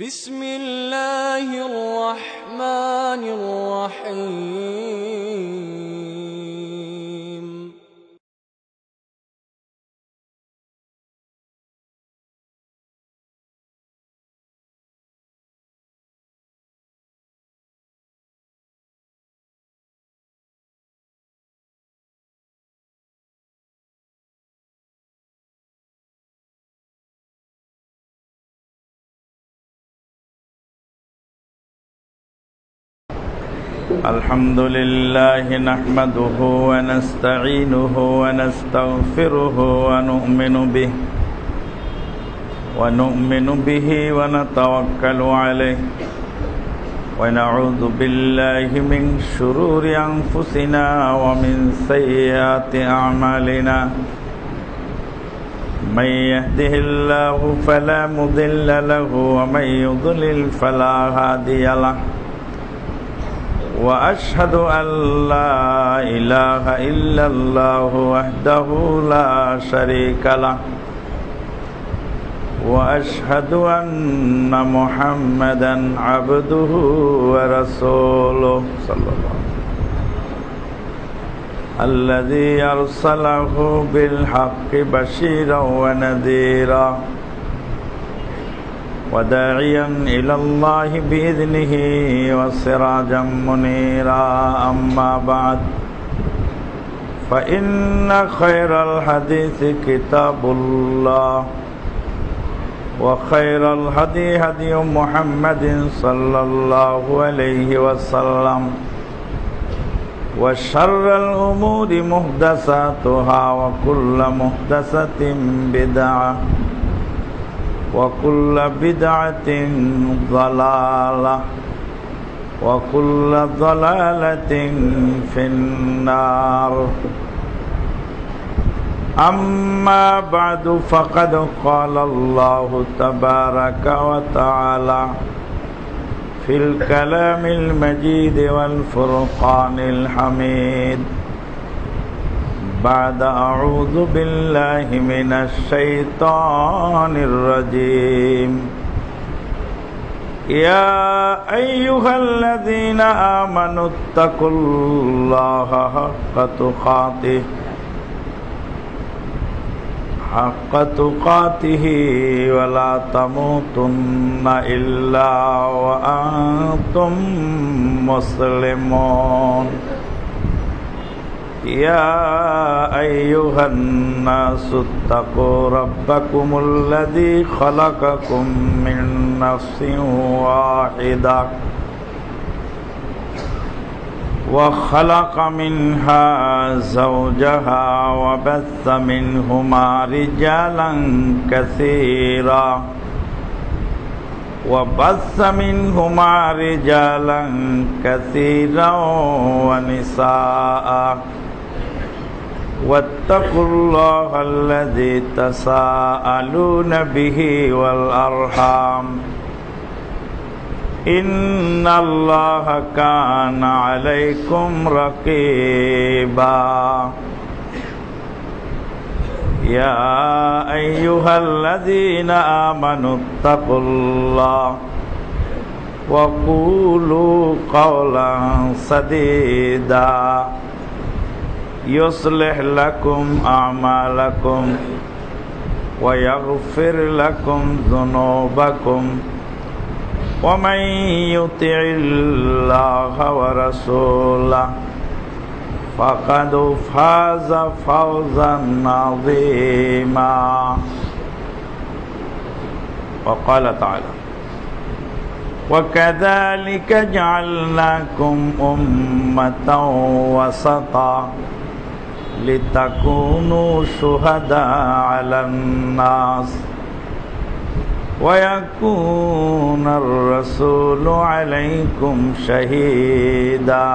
بسم الله الرحمن الرحيم الحمد لله نحمده ونستعينه ونستغفره ونؤمن به ونتوكل عليه ونعوذ بالله من شرور أنفسنا ومن سيئات أعمالنا من يهده الله فلا مضل له ومن يضلل فلا هادي له وأشهد أن لا إله إلا الله وحده لا شريك له وأشهد أن محمدا عبده ورسوله صلى الله عليه وسلم الذي أرسله بالحق بشيرا ونذيرا وداعيا إلى الله بإذنه وسراجا منيرا أما بعد فإن خير الحديث كتاب الله وخير الهدي هدي محمد صلى الله عليه وسلم وشر الأمور محدثاتها وكل محدثة بدعة وكل بدعة ضلالة وكل ضلالة في النار أما بعد فقد قال الله تبارك وتعالى في الكلام المجيد والفرقان الحميد بعد أعوذ بالله من الشيطان الرجيم يا أيها الذين آمنوا اتقوا الله حق تقاته ولا تموتن إلا وأنتم مسلمون يا أيها الناس اتقوا ربكم الذي خلقكم من نفس واحدة وخلق منها زوجها وبث منهما رجالا كثيرا ونساء واتقوا الله الذي تساءلون به والأرحام إن الله كان عليكم رقيبا يا أيها الذين آمنوا اتقوا الله وقولوا قولا سديدا يصلح لكم أعمالكم ويغفر لكم ذنوبكم ومن يطع الله ورسوله فقد فاز فوزا عظيما وقال تعالى وكذلك جعلناكم أمة وسطا لتكونوا شهداء على الناس ويكون الرسول عليكم شهيدا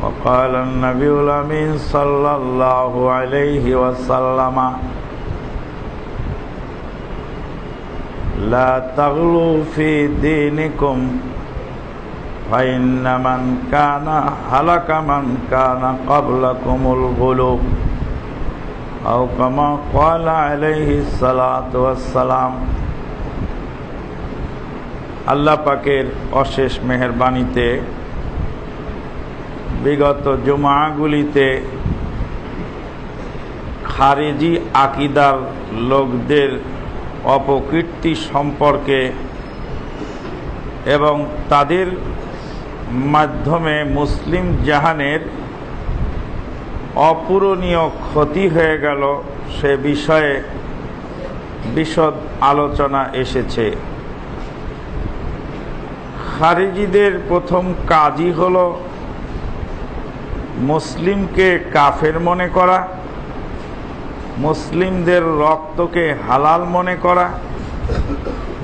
وقال النبي الأمين صلى الله عليه وسلم لا تغلوا في دينكم فإن من كان هلك من كان قبلكم الغلو আও কামা ক্বালা আলাইহিস সালাতু ওয়াস সালাম। আল্লাহ পাকের অশেষ মেহেরবানিতে বিগত জুমাগুলিতে খারেজি আকিদার লোকদের অপকীর্তি সম্পর্কে এবং তাদের মাধ্যমে মুসলিম জাহানের অপূরণীয় ক্ষতি হয়ে গেল সে বিষয়ে বিশদ আলোচনা এসেছে। খারেজিদের প্রথম কাজই হলো মুসলিমকে কাফের মনে করা, মুসলিমদের রক্তকে হালাল মনে করা,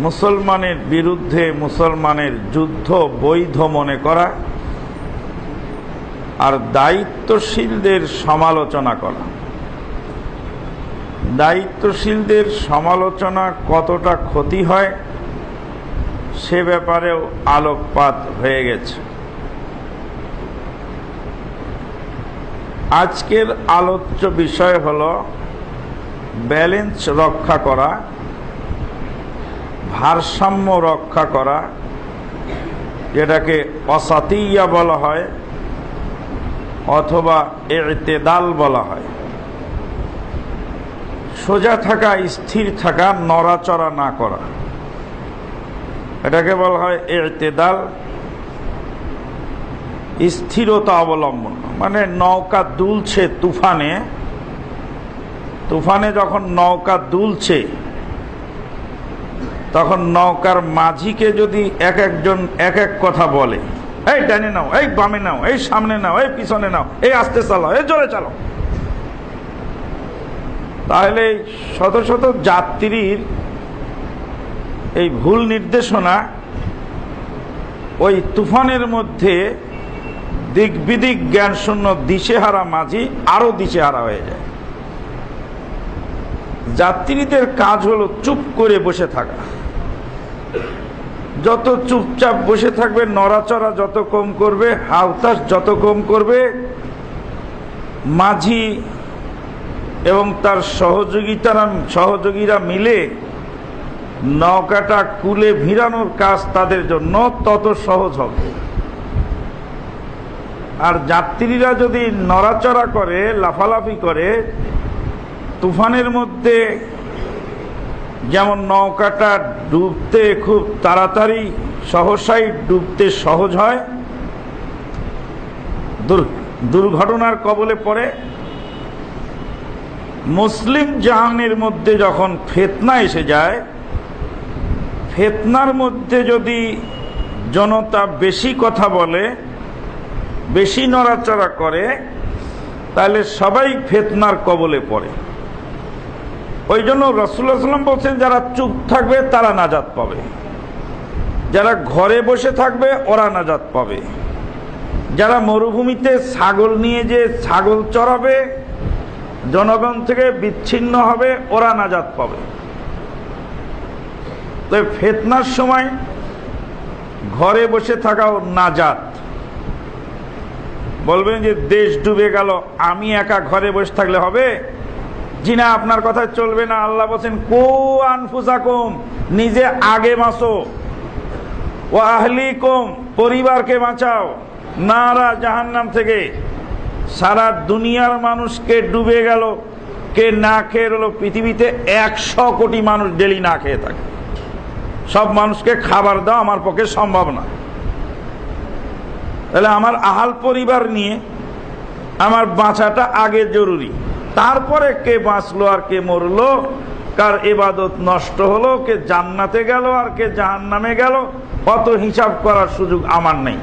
মুসলমানের বিরুদ্ধে মুসলমানের যুদ্ধ বৈধ মনে করা, আর দায়িত্বশীলদের সমালোচনা করা। দায়িত্বশীলদের সমালোচনা কতটা ক্ষতি হয় সে ব্যাপারেও আলোকপাত হয়ে গেছে। আজকের আলোচ্য বিষয় হলো ব্যালেন্স রক্ষা করা, ভারসাম্য রক্ষা করা, যেটাকে ওয়াসাতিয়া বলা হয় অথবা ইতিদাল বলা হয়। সোজা থাকা, স্থির থাকা, নড়াচড়া না করা, এটাকে বলা হয় ইতিদাল। স্থিরতা অবলম্বন মানে নৌকা দুলছে তুফানে, তুফানে যখন নৌকা দুলছে তখন নৌকার মাঝিকে যদি এক একজন এক এক কথা বলে, এই ডানে নাও, এই বামে নাও, এই সামনে নাও, এই পিছনে নাও, এই আস্তে চালাও, এই জোরে চালাও, তাহলে শত শত যাত্রীর এই ভুল নির্দেশনা ওই তুফানের মধ্যে দিক বিদিক জ্ঞান শূন্য দিশেহারা মাঝি আরো দিশেহারা হয়ে যায়। যাত্রীদের কাজ হলো চুপ করে বসে থাকা। যত চুপচাপ বসে থাকবে, নড়াচড়া যত কম করবে, হাউতাস যত কম করবে, মাঝি এবং তার সহযোগীরা মিলে নৌকাটা কুলে ভিড়ানোর কাজ তাদের জন্য তত সহজ হবে। আর যাত্রীরা যদি নড়াচড়া করে, লাফালাফি করে, তুফানের মধ্যে যেমন নৌকাটা ডুবতে খুব তাড়াতাড়ি সহসাই ডুবতে সহজ হয়, দুর্ঘটনার কবলে পড়ে। মুসলিম জাহানের মধ্যে যখন ফিতনা এসে যায়, ফিতনার মধ্যে যদি জনতা বেশি কথা বলে, বেশি নড়াচড়া করে, তাহলে সবাই ফিতনার কবলে পড়ে। ওই জন্য রাসূলুল্লাহ সাল্লাল্লাহু আলাইহি ওয়াসাল্লাম বলছেন, যারা চুপ থাকবে তারা নাজাত পাবে, যারা ঘরে বসে থাকবে ওরা নাজাত পাবে, যারা মরুভূমিতে ছাগল নিয়ে যে ছাগল চড়াবে, জনগণ থেকে বিচ্ছিন্ন হবে, ওরা নাজাত পাবে। তো ফিতনার সময় ঘরে বসে থাকাও নাজাত। বলবেন যে দেশ ডুবে গেল, আমি একা ঘরে বসে থাকলে হবে? জি না, আপনার কথা চলবে না। আল্লাহ বলেন, কু আনফুসাকুম, নিজে আগে বাঁচো, ও আহলিকুম, পরিবারকে বাঁচাও, নারা জাহান্নাম থেকে। সারা দুনিয়ার মানুষকে ডুবে গেল, কে না খেয়ে রইল? পৃথিবীতে 100 কোটি মানুষ ডেলি না খেয়ে থাকে। সব মানুষকে খাবার দাও আমার পক্ষে সম্ভব না। তাহলে আমার আহাল পরিবার নিয়ে আমার বাঁচাটা আগে জরুরি, তারপরে কে বাঁচলো আর কে মরলো, কার ইবাদত নষ্ট হলো, কে জান্নাতে গেল আর কে জাহান্নামে গেল, অত হিসাব করার সুযোগ আমার নেই।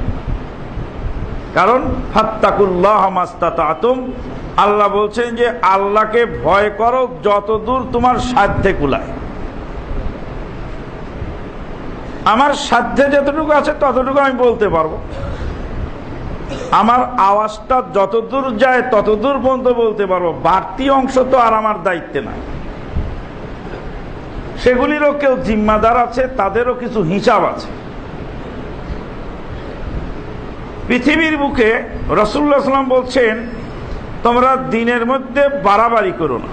কারণ ফাত্তাকুল্লাহ মাস্তাতাতুম, আল্লাহ বলছেন যে আল্লাহকে ভয় করো যতদূর তোমার সাধ্যে কুলায়। আমার সাধ্যে যতটুকু আছে ততটুকু আমি বলতে পারবো, আমার আওয়াজটা যতদূর যায় ততদূর পর্যন্ত বলতে পারবো, বাড়তি অংশ তো আর আমার দায়িত্বে নাই। সেগুলিরও কেউ জিম্মাদার আছে, তাদেরও কিছু হিসাব আছে। পৃথিবীর বুকে রাসূলুল্লাহ সাল্লাল্লাহু আলাইহি ওয়াসাল্লাম বলছেন, তোমরা দিনের মধ্যে বাড়াবাড়ি করো না।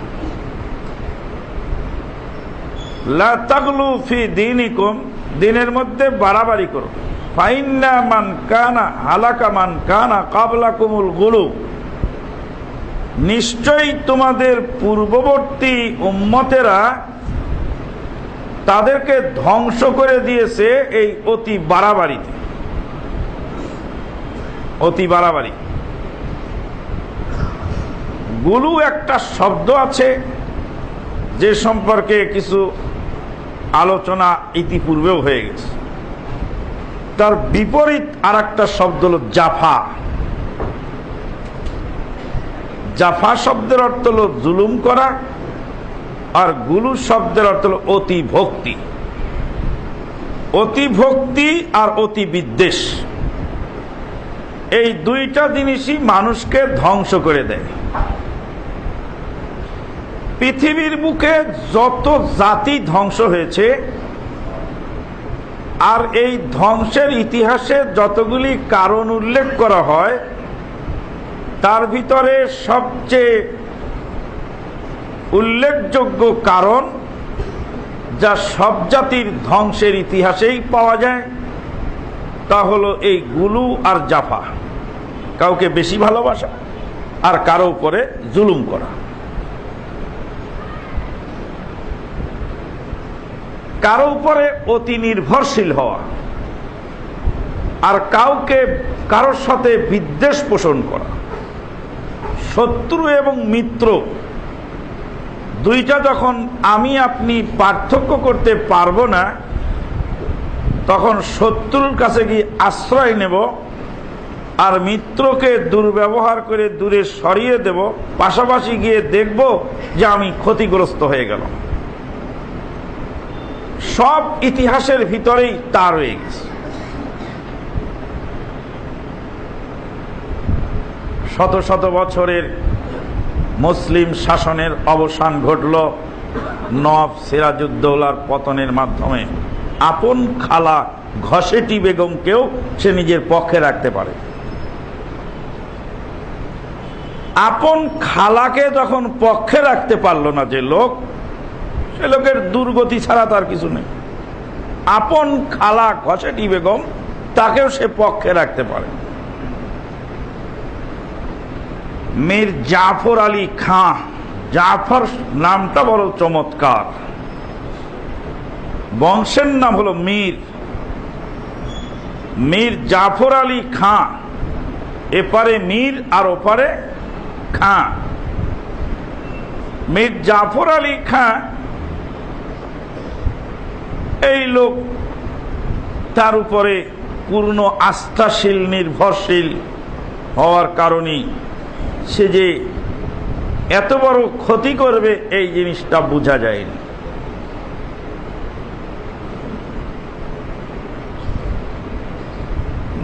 লা তাগলু ফি দীনিকুম, দিনের মধ্যে বাড়াবাড়ি করো। ফাইন্না মান কানা হালাকা মান কানা কাবলাকুমুল গুলু, নিশ্চয়ই তোমাদের পূর্ববর্তী উম্মতেরা তাদেরকে ধ্বংস করে দিয়েছে এই অতি বাড়াবাড়িতে। অতি বাড়াবাড়ি, গুলু একটা শব্দ আছে যে সম্পর্কে কিছু আলোচনা ইতিপূর্বেও হয়ে গেছে। তার বিপরীত আর একটা শব্দ হল জাফা। জাফা শব্দের অর্থ হল জুলুম করা, আর গুলু শব্দের অর্থ হল অতি ভক্তি। অতি ভক্তি আর অতি বিদ্বেষ, এই দুইটা জিনিসই মানুষকে ধ্বংস করে দেয়। পৃথিবীর বুকে যত জাতি ধ্বংস হয়েছে, আর এই ধ্বংসের ইতিহাসে যতগুলি কারণ উল্লেখ করা হয়, তার ভিতরে সবচেয়ে উল্লেখযোগ্য কারণ, যা সব জাতির ধ্বংসের ইতিহাসেই পাওয়া যায়, তা হলো এই গুলু আর জাফা। কাউকে বেশি ভালোবাসা আর কারো উপরে জুলুম করা। কারো উপরে অতি নির্ভরশীল হওয়া, আর কারোর সাথে বিদ্বেষ পোষণ করা। শত্রু এবং মিত্র দুইটা যখন আমি আপনি পার্থক্য করতে পারবো না, তখন শত্রুর কাছে গিয়ে আশ্রয় নেব, আর মিত্রকে দুর্ব্যবহার করে দূরে সরিয়ে দেব, পাশাপাশি গিয়ে দেখব যে আমি ক্ষতিগ্রস্ত হয়ে গেলাম। সব ইতিহাসের ভিতরেই তা রয়ে গেছে। শত শত বছরের মুসলিম শাসনের অবসান ঘটল নবাব সিরাজউদ্দৌলার পতনের মাধ্যমে। আপন খালা ঘসেটি বেগমকেও সে নিজের পক্ষে রাখতে পারে। আপন খালাকে যখন পক্ষে রাখতে পারলো না যে লোক, সে লোকের দুর্গতি ছাড়া তার কিছু নেই। আপন খালা ঘসেটি বেগম, তাকেও সে পক্ষে রাখতে পারে। মীর জাফর আলী খাঁ, জাফর নামটা বড় চমৎকার। বংশের নাম হলো মীর। মীর জাফর আলী খাঁ, এপারে মীর আর ওপারে খাঁ। মীর জাফর আলী খাঁ এই লোক, তার উপরে পূর্ণ আস্থাশীল নির্ভরশীল হওয়ার কারণেই সে যে এত বড় ক্ষতি করবে এই জিনিসটা বোঝা যায়নি।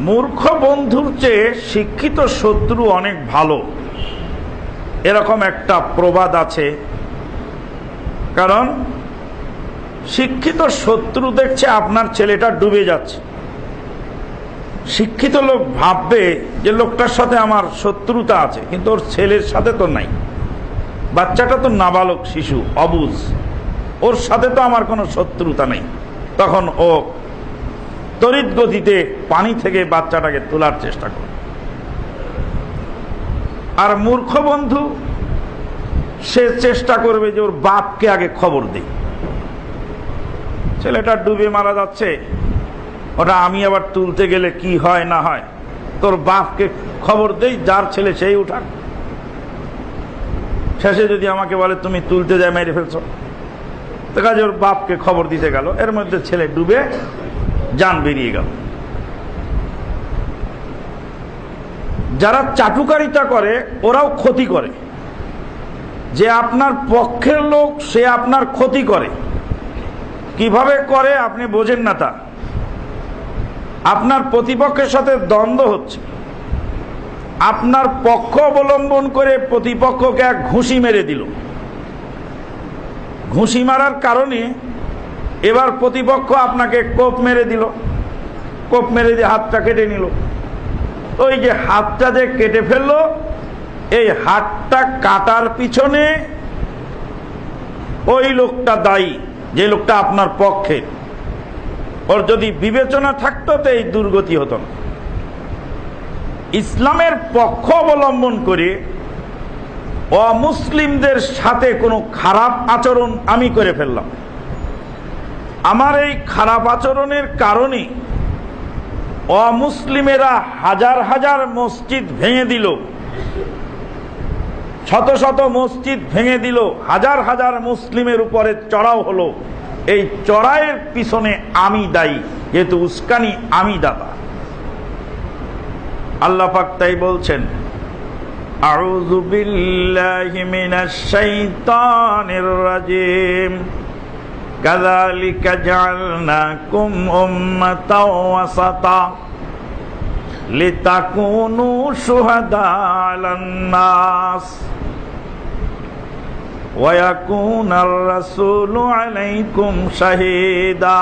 মূর্খ বন্ধুর চেয়ে শিক্ষিত শত্রু অনেক ভালো, এরকম একটা প্রবাদ আছে। কারণ শিক্ষিত শত্রু দেখছে আপনার ছেলেটা ডুবে যাচ্ছে, শিক্ষিত লোক ভাববে যে লোকটার সাথে আমার শত্রুতা আছে, কিন্তু ওর ছেলের সাথে তো নাই। বাচ্চাটা তো নাবালক শিশু, অবুঝ, ওর সাথে তো আমার কোনো শত্রুতা নেই। তখন ও তড়িৎ গতিতে পানি থেকে বাচ্চাটাকে তোলার চেষ্টা করে। আর মূর্খ বন্ধু সে চেষ্টা করবে যে ওর বাপকে আগে খবর দেই, ছেলেটা ডুবে মারা যাচ্ছে, ওটা আমি আবার তুলতে গেলে কি হয় না হয়, তোর বাপকে খবর দেই, যার ছেলে সেই উঠাক। শেষে যদি আমাকে বলে তুমি তুলতে যায় মেরে ফেলছো, তো কাজে ওর বাপকে খবর দিতে গেল, এর মধ্যে ছেলে ডুবে জান বেরিয়ে গেল। যারা চাটুকারিতা করে ওরাও ক্ষতি করে। যে আপনার পক্ষের লোক সে আপনার ক্ষতি করে, কিভাবে করে আপনি বোঝেন না। তা আপনার প্রতিপক্ষের সাথে দ্বন্দ্ব হচ্ছে, আপনার পক্ষ অবলম্বন করে প্রতিপক্ষকে এক ঘুষি মেরে দিল। ঘুষি মারার কারণে এবার প্রতিপক্ষ আপনাকে কোপ মেরে দিল, কোপ মেরে দিয়ে হাতটা কেটে নিল। ওই যে হাতটা যে কেটে ফেললো, এই হাতটা কাটার পিছনে ওই লোকটা দায়ী যে লোকটা আপনার পক্ষে, ওর যদি বিবেচনা থাকতো তো এই দুর্গতি হতো না। ইসলামের পক্ষ অবলম্বন করে অমুসলিমদের সাথে কোনো খারাপ আচরণ আমি করে ফেললাম, আমার এই খারাপ আচরণের কারণে অমুসলিমেরা হাজার হাজার মসজিদ ভেঙে দিল, শত শত মসজিদ ভেঙে দিল, হাজার হাজার মুসলিমের উপরে চড়াও হলো, এই চড়াইয়ের পিছনে আমি দায়ী, যেহেতু উস্কানি আমি দাতা। আল্লাহ পাক তাই বলছেন, আউযু বিল্লাহি মিনাশ শাইতানির রাজিম, কাযালিকা জাআলনাকুম উম্মাতাও ওয়াসাতা লিতাকুনু শুহাদা আলান নাস ওয়া ইয়াকুনার রাসূলু আলাইকুম শাহীদা।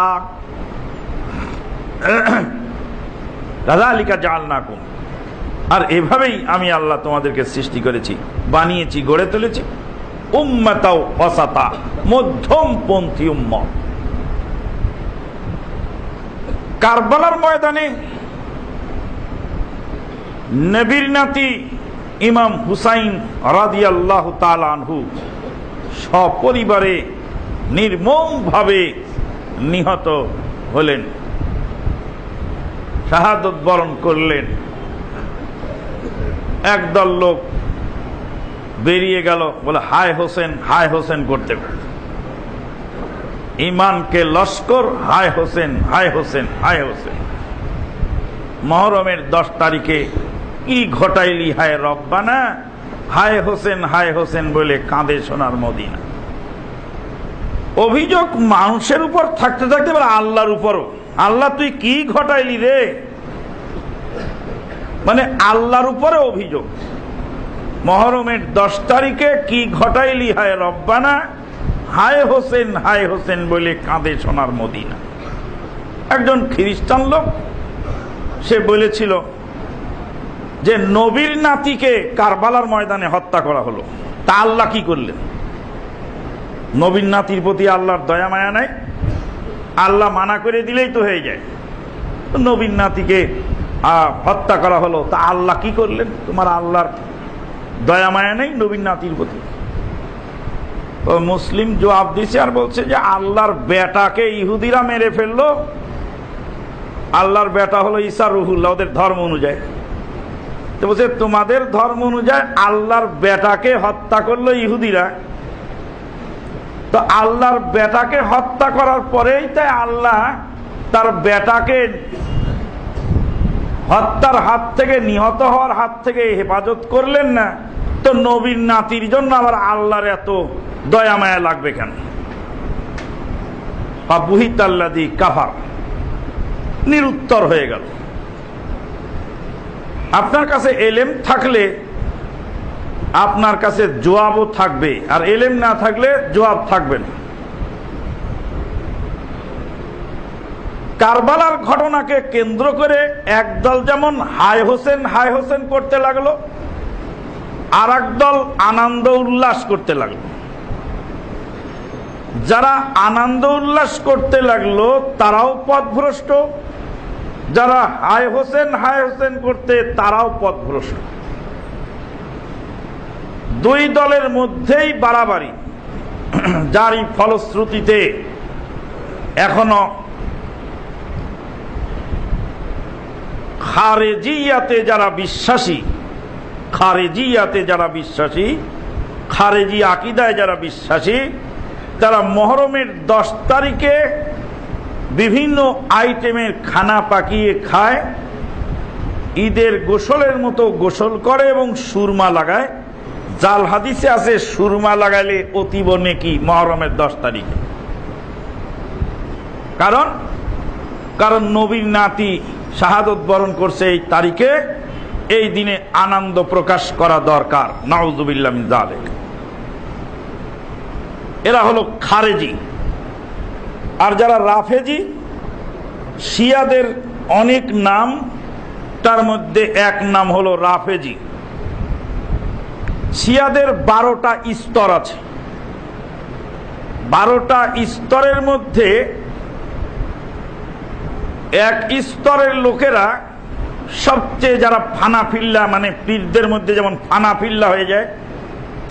কাযালিকা জাআলনাকুম, আর এভাবেই আমি আল্লাহ তোমাদেরকে সৃষ্টি করেছি, বানিয়েছি, গড়ে তুলেছি উম্মাতাও ওয়াসাতা, মধ্যমপন্থী উম্মত। কারবালার ময়দানে নবীর নাতি ইমাম হুসাইন রাদিয়াল্লাহু তাআলা আনহু সপরিবারে নির্মমভাবে নিহত হলেন, শাহাদত বরণ করলেন। একদল লোক বেরিয়ে গেল, বলে হায় হোসেন, হায় হোসেন করতে করতে ইমানকে লস্কর, হায় হোসেন, হায় হোসেন, হায় হোসেন। মুহররমের 10 তারিখে কি ঘটাইলি হায় রব্বানা, হায় হোসেন, হায় হোসেন বলে কাঁদে সোনার মদিনা। অভিযোগ মানুষের উপর থাকতে থাকতে এবার আল্লাহর উপরও, আল্লাহ তুই কি ঘটাইলি রে, মানে আল্লাহর উপরে অভিযোগ। মুহররমের 10 তারিখে কি ঘটাইলি হায় রব্বানা, হায় হোসেন, হায় হোসেন বলে কাঁদে সোনার মদিনা। একজন খ্রিস্টান লোক সে বলেছিল যে নবীর নাতিকে কারবালার ময়দানে হত্যা করা হলো, তা আল্লাহ কি করলেন? নবীর নাতির প্রতি আল্লাহর দয়া মায়া নাই? আল্লাহ মানা করে দিলেই তো হয়ে যায়। নবীর নাতিকে হত্যা করা হলো, তা আল্লাহ কি করলেন? তোমার আল্লাহর দয়া মায়া নেই নবীর নাতির প্রতি? ও মুসলিম জবাব দিছে আর বলছে যে আল্লাহর বেটাকে ইহুদিরা মেরে ফেললো, আল্লাহর বেটা হলো ঈসা রুহুল্লাহ ওদের ধর্ম অনুযায়ী। তো বলছে তোমাদের ধর্ম অনুযায়ী আল্লাহর বেটাকে হত্যা করলো ইহুদিরা, তো আল্লাহর বেটাকে হত্যা করার পরেই তাই আল্লাহ তার বেটাকে হত্যার হাত থেকে, নিহত হওয়ার হাত থেকে হেফাজত করলেন না, তো নবীর নাতির জন্য আবার আল্লাহর এত দয়া মায়া লাগবে কেন? বুহিতাল্লাযী কাফার, নিরুত্তর হয়ে গেল। আপনার কাছে এলেম থাকলে আপনার কাছে জবাবও থাকবে, আর এলেম না থাকলে জবাব থাকবে না। কারবালার ঘটনাকে কেন্দ্র করে একদল যেমন হায় হোসেন, হায় হোসেন করতে লাগলো, আর একদল আনন্দ উল্লাস করতে লাগলো। যারা আনন্দ উল্লাস করতে লাগলো তারাও পথভ্রষ্ট, যারা হায় হোসেন, হায় হোসেন করতে তারাও পথভ্রষ্ট। দুই দলের মধ্যেই বাড়াবাড়ি, যারই ফলশ্রুতিতে এখনো খারেজিয়াতে যারা বিশ্বাসী, খারেজি আকীদায় যারা বিশ্বাসী, তারা মুহররমের 10 তারিখে বিভিন্ন আইটেমের খানা পাকিয়ে খায়, ঈদের গোসলের মতো গোসল করে এবং সুরমা লাগায়। জাল হাদিসে আছে সুরমা লাগাইলে অতীব নেকি মুহররমের 10 তারিখে। কারণ নবীর নাতি শাহাদত বরণ করছে এই তারিখে, এই দিনে আনন্দ প্রকাশ করা দরকার। নাউযুবিল্লাহ মিন যালিক। এরা হলো খারেজি। আর যারা রাফেজি, শিয়াদের অনেক নাম, তার মধ্যে এক নাম হলো রাফেজি। শিয়াদের 12টা স্তর আছে, 12টা স্তরের মধ্যে এক স্তরের লোকেরা সবচেয়ে যারা ফানাফিল্লা, মানে পীরদের মধ্যে যেমন ফানাফিল্লা হয়ে যায়,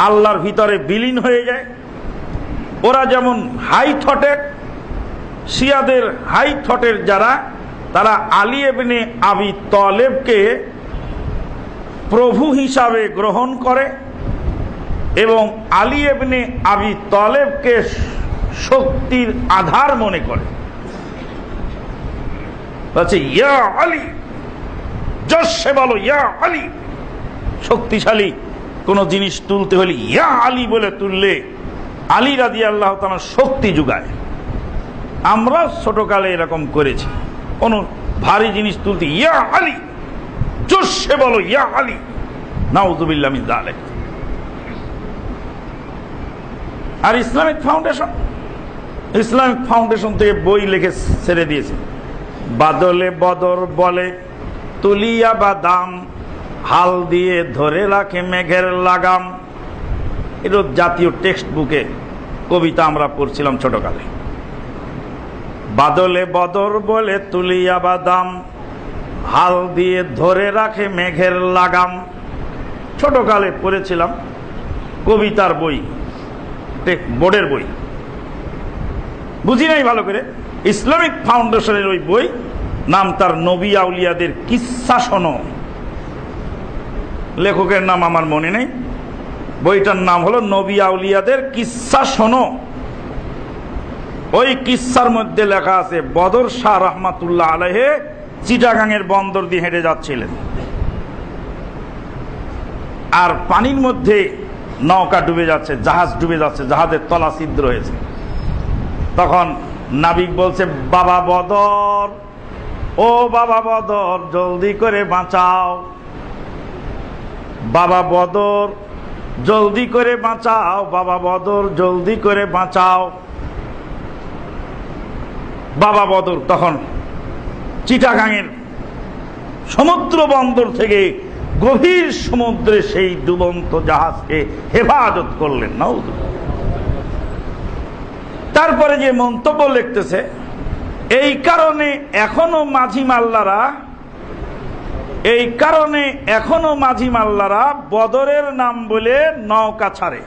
আল্লাহর ভিতরে বিলীন হয়ে যায়, ওরা যেমন হাই থটের, শিয়াদের হাই থটের যারা, তারা আলী ইবনে আবি তালেবকে প্রভু হিসাবে গ্রহণ করে এবং আলী ইবনে আবি তালেবকে শক্তির আধার মনে করে। বলছে ইয়া আলী, জোরসে বলো ইয়া আলী। শক্তিশালী কোন জিনিস তুলতে হলে ইয়া আলী বলে তুললে আলী রাদিয়াল্লাহু তাআলা শক্তি যোগায়। আমরা ছোটকালে এরকম করেছি, কোন ভারী জিনিস তুলতে ইয়া আলী, জোরসে বলো ইয়া আলী। নাউযুবিল্লাহ মিন যালিক। আর ইসলামিক ফাউন্ডেশন থেকে বই লিখে ছেড়ে দিয়েছে, বাদলে বদর বলে তুলিয়া বাদাম, হাল দিয়ে ধরে রাখে মেঘের লাগাম। এটা জাতীয় টেক্সট বুকে কবিতা আমরা পড়ছিলাম ছোটকালে। বাদলে বদর বলে তুলিয়া বাদাম, হাল দিয়ে ধরে রাখে মেঘের লাগাম। ছোটকালে পড়েছিলাম কবিতার বই, বোর্ডের বই, বুঝি নাই ভালো করে। ইসলামিক ফাউন্ডেশনের ওই বই, নাম তার নবী আউলিয়াদের কিচ্ছা শোনো। লেখকের নাম আমার মনে নেই, বইটার নাম হলো নবী আউলিয়াদের কিচ্ছা শোনো। ওই কিচ্ছার মধ্যে লেখা আছে বদর শাহ রহমাতুল্লাহ আলাইহি চিটাগাংয়ের বন্দর দিয়ে হেঁটে যাচ্ছিলেন, আর পানির মধ্যে নৌকা ডুবে যাচ্ছে, জাহাজ ডুবে যাচ্ছে, জাহাজের তলা ছিদ্র হয়েছে। তখন নাবিক বলছে, বাবা বদর, ও বাবা বদর, জলদি করে বাঁচাও, বাবা বদর জলদি করে বাঁচাও, বাবা বদর জলদি করে বাঁচাও। বাবা বদর তখন চিটাগাংয়ের সমুদ্র বন্দর থেকে গভীর সমুদ্রে সেই ডুবন্ত জাহাজকে হেফাজত করলেন। নাউযুবিল্লাহ। তারপরে যে মন্তব্য লিখতেছে, এই কারণে এখনো মাঝি মাল্লারা বদরের নাম বলে নৌকা ছাড়ে।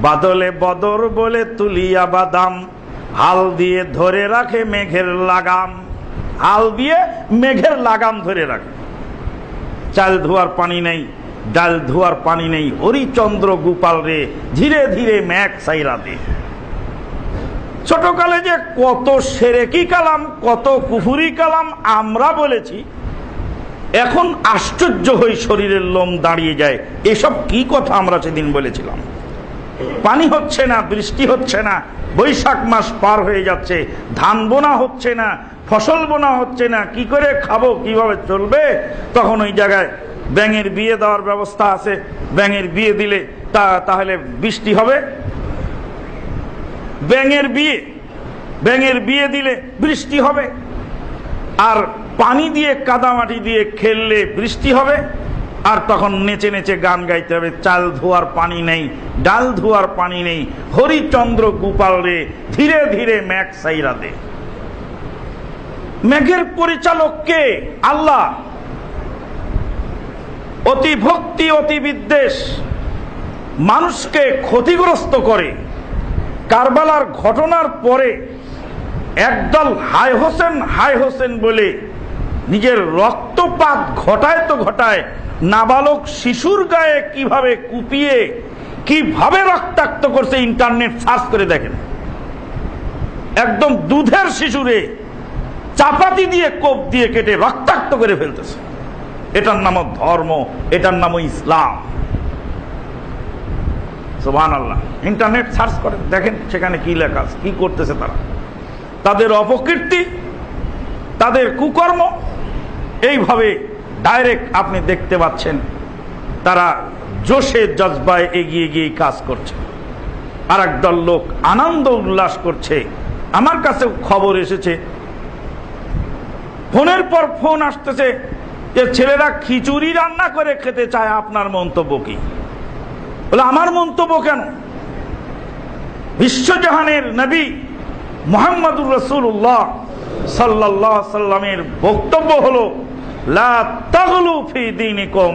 বাদলে বদর বলে তুলিয়া বাদাম, হাল দিয়ে ধরে রাখে মেঘের লাগাম। হাল দিয়ে মেঘের লাগাম ধরে রাখে। চাল ধোয়ার পানি নেই, ডাল ধোয়ার পানি নেই, হরিচন্দ্র গোপাল রে ধীরে ধীরে মেঘ সাইরা দে। ছোটকালে যে কত সেরেকি কালাম, কত কুফুরি কালাম আমরা বলেছি, এখন আশ্চর্য হয়ে শরীরের লোম দাঁড়িয়ে যায়। এসব কি কথা আমরা সেদিন বলেছিলাম। পানি হচ্ছে না, বৃষ্টি হচ্ছে না, বৈশাখ মাস পার হয়ে যাচ্ছে, ধান বোনা হচ্ছে না, ফসল বোনা হচ্ছে না, কি করে খাবো, কিভাবে চলবে? তখন ওই জায়গায় ব্যাঙের বিয়ে দেওয়ার ব্যবস্থা আছে, ব্যাঙের বিয়ে দিলে তাহলে বৃষ্টি হবে। ব্যাঙের বিয়ে দিলে বৃষ্টি হবে, আর পানি দিয়ে কাদামাটি দিয়ে খেললে বৃষ্টি হবে। আর তখন নেচে নেচে গান গাইতে হবে, চাল ধোয়ার পানি নেই, ডাল ধোয়ার পানি নেই, হরিচন্দ্র গোপাল রে ধীরে ধীরে মেঘ সাইরা দে। মেঘের পরিচালক কে? আল্লাহ। অতি ভক্তি অতি বিদ্বেষ মানুষকে ক্ষতিগ্রস্ত করে। কারবালার ঘটনার পরে একদল হায় হোসেন বলে নিজের রক্তপাত ঘটায় তো ঘটায়, নাবালক শিশুর গায়ে কিভাবে কুপিয়ে কিভাবে রক্তাক্ত করছে ইন্টারনেট সার্চ করে দেখেন। একদম দুধের শিশুরে চাপাতি দিয়ে কোপ দিয়ে কেটে রক্তাক্ত করে ফেলতেছে। এটার নাম ধর্ম, এটার নাম ইসলাম। সুবহানাল্লাহ। ইন্টারনেট সার্চ করে দেখেন সেখানে কি লেখা আছে, কি করতেছে তারা, তাদের অপকীর্তি, তাদের কুকর্ম এইভাবে ডাইরেক্ট আপনি দেখতে পাচ্ছেন। তারা জোশে জজবায় এগিয়ে গিয়ে কাজ করছে, আর একদল লোক আনন্দ উল্লাস করছে। আমার কাছে খবর এসেছে, ফোনের পর ফোন আসতেছে যে ছেলেরা খিচুড়ি রান্না করে খেতে চায়, আপনার মন্তব্য কি? বলে আমার মন্তব্য কেন? বিশ্বজাহানের নবী মুহাম্মদুর রাসূলুল্লাহ সাল্লাল্লাহু আলাইহি সাল্লামের বক্তব্য হলো লা তাগলু ফি দীনিকুম,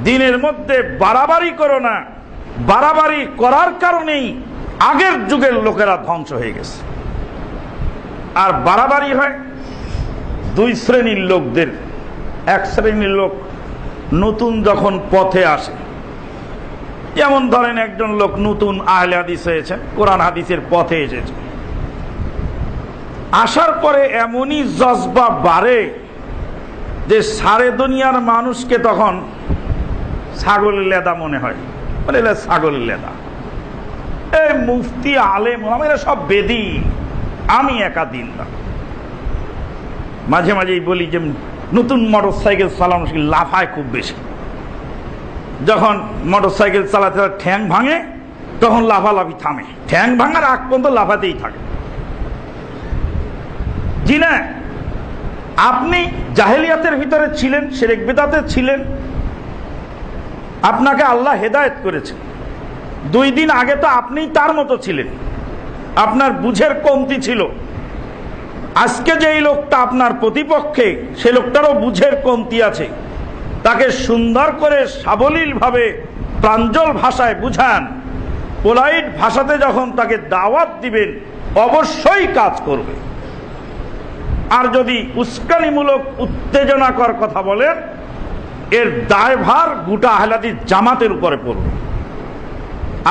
দ্বীনের মধ্যে বাড়াবাড়ি করো না। বাড়াবাড়ি করার কারণেই আগের যুগের লোকেরা ধ্বংস হয়ে গেছে। আর বাড়াবাড়ি হয় দুই শ্রেণীর লোকদের। এক শ্রেণীর লোক নতুন যখন পথে আসে, যেমন ধরেন একজন লোক নতুন আহলে হাদিস হয়েছে, কোরআন হাদিসের পথে এসেছে, আসার পরে এমনই জজবা বাড়ে যে সারে দুনিয়ার মানুষকে তখন ছাগলের লেদা মনে হয়, বলে ছাগলের লেদা। এই মুফতি আলেম এরা সব বেদি, আমি একা দিন না। মাঝে মাঝেই বলি যে নতুন মোটর সাইকেল চালানো লাফায় খুব বেশি। যখন মোটর সাইকেল চালাতে ঠ্যাং ভাঙে তখন লাফালাফি থামে, ঠ্যাং ভাঙার আগ পর্যন্ত লাফাতেই থাকে। জি না, আপনি জাহেলিয়াতের ভিতরে ছিলেন, শিরক বিদআতে ছিলেন, আপনাকে আল্লাহ হেদায়েত করেছে। 2 দিন আগে তো আপনি তার মতো ছিলেন, আপনার বুঝের কমতি ছিল। আজকে যে লোকটা আপনার প্রতিপক্ষে, সে লোকটারও বুঝের কমতি আছে। তাকে সুন্দর করে সাবলীলভাবে প্রাঞ্জল ভাষায় বুঝান, পোলাইট ভাষাতে যখন তাকে দাওয়াত দিবেন অবশ্যই কাজ করবে। আর যদি উস্কানিমূলক উত্তেজনাকর কথা বলেন, এর দায়ভার গোটা আহলে হাদিস জামাতের উপরে পড়বে।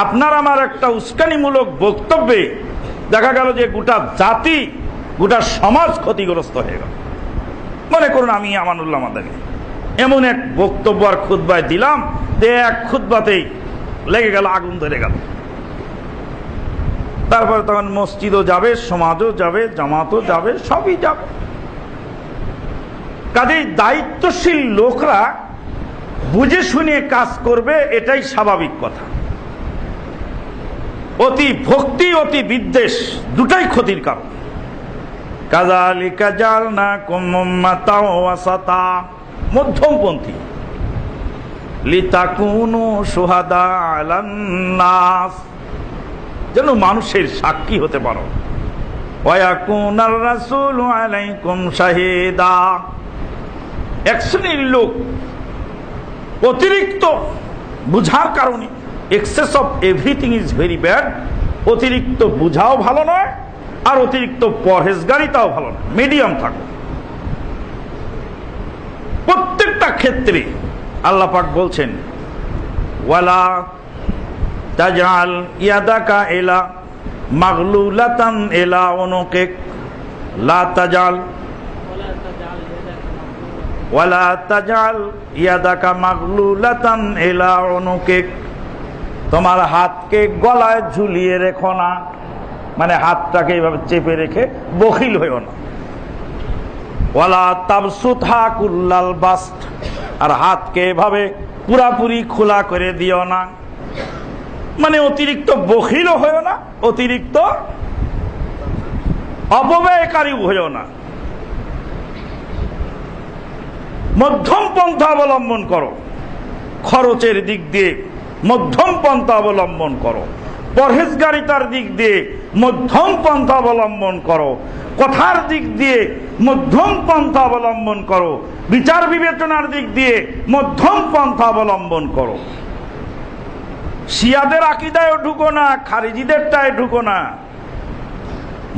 আপনার আমার একটা উস্কানিমূলক বক্তব্যে দেখা গেল যে গোটা জাতি, গোটা সমাজ ক্ষতিগ্রস্ত হয়ে গেল। মনে করুন আমি আমানুল্লাহ মাদানী এমন এক বক্তব্য আর খুতবায় দিলাম, এক খুতবাতেই লেগে গেল, আগুন ধরে গেল। তারপরে তখন মসজিদও যাবে, সমাজও যাবে, জামাতও যাবে, সবই যাবে। কাজেই দায়িত্বশীল লোকরা বুঝে শুনে কাজ করবে, এটাই স্বাভাবিক কথা। অতি ভক্তি অতি বিদ্বেষ দুটাই ক্ষতির কারণ। কাযালিকা জাআলনাকুম উম্মাতাও ওয়াসাতা, মধ্যমপন্থী। লিতাকুনু শুহাদা আলান নাস, যেন মানুষের সাক্ষী হতে পারো। ওয়া ইয়াকুনার রাসূলু আলাইকুম শাহীদা। এক শ্রেণীর লোক অতিরিক্ত বুঝার কারণে, access of everything is very bad. অতিরিক্ত বুঝাও ভালো নয়, আর অতিরিক্ত পরহেজগারিতাও ভালো নয়, মিডিয়াম থাকো। প্রত্যেকটা ক্ষেত্রে আল্লাহ পাক বলছেন ওয়ালা তাজআল ইয়াদাকা ইলা মাগলুলাতান ইলা উনুকিক, লা তাজআল ওয়ালা তাজআল ইয়াদাকা মাগলুলাতান ইলা উনুকিক, তোমার হাতকে গলায় ঝুলিয়ে রেখো না, মানে হাতটাকে এইভাবে চেপে রেখে বখিল হইও না। ওয়ালা তাবসুতহা কুল্লাল বাসত, আর হাতকে এভাবে পুরাপুরি খোলা করে দিও না, মানে অতিরিক্ত বখিলও হইও না, অতিরিক্ত অপব্যয়কারী হইও না। মধ্যম পন্থা অবলম্বন করো, খরচের দিক দিয়ে মধ্যম পন্থা অবলম্বন করো, পরহেজগারিতার দিক দিয়ে মধ্যম পন্থা অবলম্বন করো, কথার দিক দিয়ে মধ্যম পন্থা অবলম্বন করো, বিচার বিবেচনার দিক দিয়ে মধ্যম পন্থা অবলম্বন করো। শিয়াদের আকীদায় ঢুকো না, খারিজিদেরটায় ঢুকো না,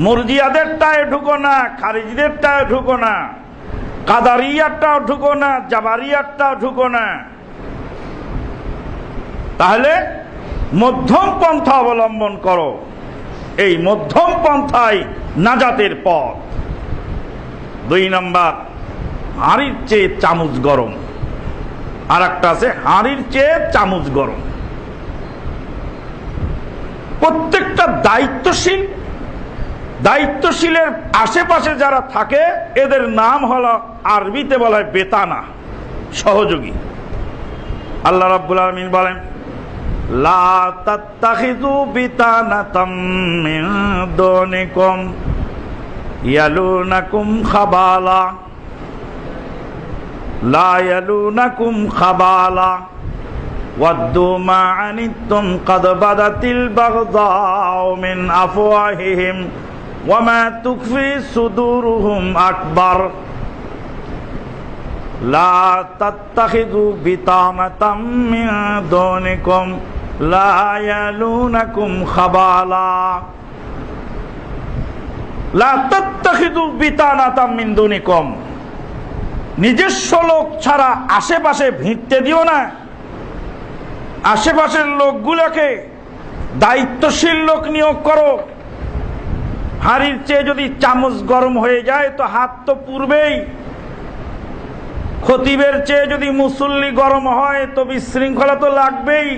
মুরজিয়াদেরটায় ঢুকো না, খারিজিদেরটায় ঢুকো না, কাদারিয়ারটাও ঢুকো না, জাবারিয়ারটাও ঢুকো না। তাহলে মধ্যম পন্থা অবলম্বন করো, এই মধ্যম পন্থাই নাজাতের পথ। 2 নম্বর, হাঁড়ির চেয়ে চামচ গরম। আর একটা আছে হাঁড়ির চেয়ে চামচ গরম। প্রত্যেকটা দায়িত্বশীলের আশেপাশে যারা থাকে এদের নাম হলো আরবিতে বলা হয় বেতানা, সহযোগী। আল্লাহ রাব্বুল আলামিন বলেন লা তাত্তাখিযু বিতানাতাম মিন দুনিকুম ইয়ালুনাকুম খাবালা, লা ইয়ালুনাকুম খাবালা। ওয়াদ্দু মা আনিতুম কাদ বাদাতিল বাগদাউ মিন আফওয়াহিহিম ওয়া মা তুখফি সুদুরুহুম আকবার লা তাত্তাখিযু বিতানাতাম মিন দুনিকুম লা ইয়ালুনাকুম খাবালা লা তাত্তাখিযু বিতানাতাম মিন দুনিকুম, নিজস্ব লোক ছাড়া আশেপাশে ভিড়তে দিও না। আশেপাশের লোকগুলোকে দায়িত্বশীল লোক নিয়োগ করো। হাঁড়ির চেয়ে যদি চামচ গরম হয়ে যায় তো হাত তো পুড়বেই। খতিবের চেয়ে যদি মুসল্লি গরম হয় তো বিশৃঙ্খলা তো লাগবেই।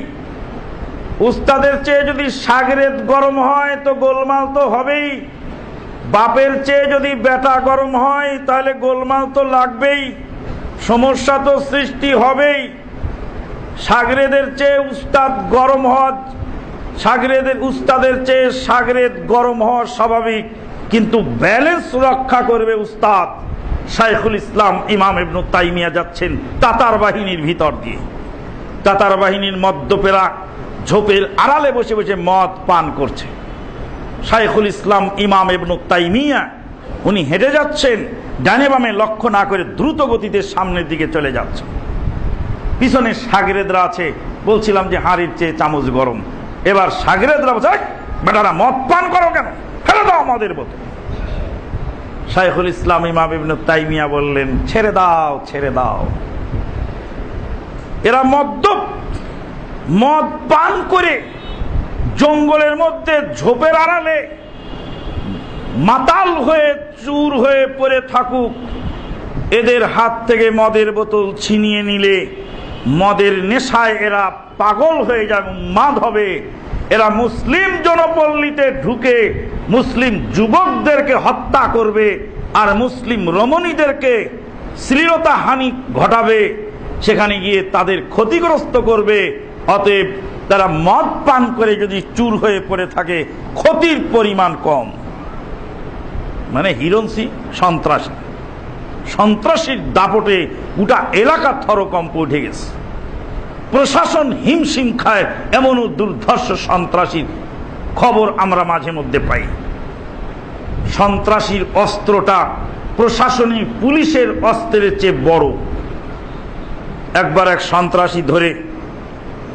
উস্তাদের চেয়ে যদি শাগরেদ গরম হয় তো গোলমাল তো হবেই। বাপের চেয়ে যদি বেটা গরম হয় তাহলে গোলমাল তো লাগবেই, সমস্যা তো সৃষ্টি হবেই। শাগরেদের চেয়ে উস্তাদ গরম হওয়া, উস্তাদের চেয়ে শাগরেদ গরম হওয়া স্বাভাবিক, কিন্তু ব্যালেন্স রক্ষা করবে উস্তাদ। শাইখুল ইসলাম ইমাম ইবনে তাইমিয়া যাচ্ছেন তাতার বাহিনীর ভিতর দিয়ে। তাতার বাহিনীর মদ্যপেরা ঝোপের আড়ালে বসে বসে মদ পান করছে। শাইখুল ইসলাম ইমাম ইবনে তাইমিয়া উনি হেঁটে যাচ্ছেন, ডানে বামে লক্ষ্য না করে দ্রুত গতিতে সামনের দিকে চলে যাচ্ছে। পিছনে শাগরেদরা আছে, বলছিলাম যে হাঁড়ির চেয়ে চামচ গরম। এবার শাগরেদরা বলছে, বেটারা মদ পান করো কেন, ফেলে দাও মদের বোতল। শাইখুল ইসলাম ইমাম ইবনে তাইমিয়া বললেন, ছেড়ে দাও ছেড়ে দাও, এরা মদ পান করে জঙ্গলের মধ্যে ঝোপের আড়ালে মাতাল হয়ে চুর হয়ে পড়ে থাকুক, এদের হাত থেকে মদের বোতল ছিনিয়ে নিলে মদের নেশায় এরা পাগল হয়ে যাবে, উন্মাদ হবে। এরা মুসলিম জনপল্লীতে ঢুকে মুসলিম যুবকদেরকে হত্যা করবে আর মুসলিম রমণীদেরকে শ্লীলতা হানি ঘটাবে, সেখানে গিয়ে তাদের ক্ষতিগ্রস্ত করবে। অতএব তারা মদ পান করে যদি চুর হয়ে পড়ে থাকে ক্ষতির পরিমাণ কম। মানে হিরণসি সন্ত্রাসীর দাপটে গোটা এলাকা থরকম্প উঠে গেছে। প্রশাসন হিমশিম খায়, এমনও দুর্ধর্ষ সন্ত্রাসীর খবর আমরা মাঝে মধ্যে পাই। সন্ত্রাসীর অস্ত্রটা প্রশাসনিক পুলিশের অস্ত্রের চেয়ে বড়। একবার এক সন্ত্রাসী ধরে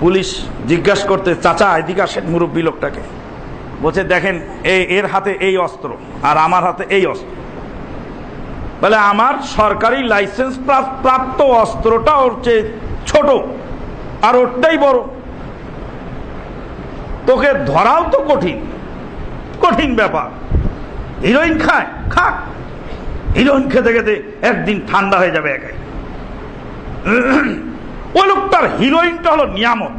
পুলিশ জিজ্ঞাসা করতে, চাচা এদিকে আসেন, মুরব্বী লোকটাকে বলছে, দেখেন এর হাতে এই অস্ত্র আর আমার হাতে এই অস্ত্র। বলে, আমার সরকারি লাইসেন্স প্রাপ্ত অস্ত্রটা ওর চেয়ে ছোট আর ওরটাই বড়, তোকে ধরাও তো কঠিন ব্যাপার। হিরোইন খায়, খাক, হিরোইন খেতে খেতে একদিন ঠান্ডা হয়ে যাবে একাই। ওই লোকটার হিরোইনটা হলো নিয়ামত।